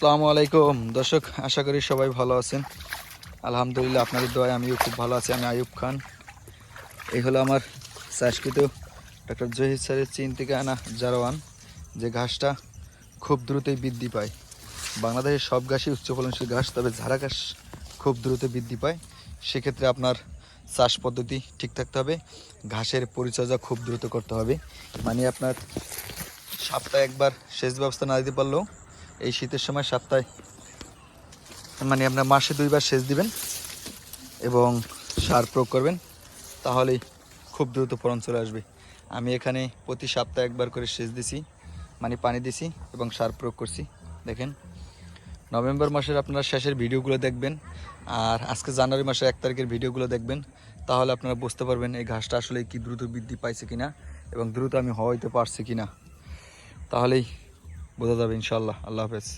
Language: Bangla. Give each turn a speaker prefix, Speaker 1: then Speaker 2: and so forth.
Speaker 1: আসসালামু আলাইকুম দর্শক, আশা করি সবাই ভালো আছেন। আলহামদুলিল্লাহ, আপনাদের দোয়ায় আমিও খুব ভালো আছি। আমি আইয়ুব খান। এই হলো আমার চাষকৃত ডক্টর জহির স্যারের চীন থেকে আনা জারওয়ান, যে ঘাসটা খুব দ্রুতই বৃদ্ধি পায়। বাংলাদেশের সব ঘাসই উচ্চ ফলনশীল ঘাস, তবে ঝাড়া ঘাস খুব দ্রুত বৃদ্ধি পায়। সেক্ষেত্রে আপনার চাষ পদ্ধতি ঠিক থাকতে হবে, ঘাসের পরিচর্যা খুব দ্রুত করতে হবে। মানে আপনার সপ্তাহে একবার সেচ ব্যবস্থা না দিতে পারলেও এই শীতের সময় সপ্তাহে আপনার মাসে 2 বার সেচ দিবেন এবং সার প্রয়োগ করবেন, তাহলেই খুব দ্রুত ফলন চলে আসবে। আমি এখানে প্রতি সপ্তাহে একবার করে সেচ দিছি, পানি দিছি এবং সার প্রয়োগ করছি। দেখেন, নভেম্বর মাসের আপনারা শেষের ভিডিওগুলো দেখবেন, আর আজকে জানুয়ারি মাসের 1 তারিখের ভিডিওগুলো দেখবেন, তাহলে আপনারা বুঝতে পারবেন এই ঘাসটা আসলে কি দ্রুত বৃদ্ধি পাইছে কিনা এবং দ্রুত আমি হওয়াইতে পারছি কিনা, তাহলেই বোঝা যাবে ইনশাআল্লাহ। আল্লাহ হাফেজ।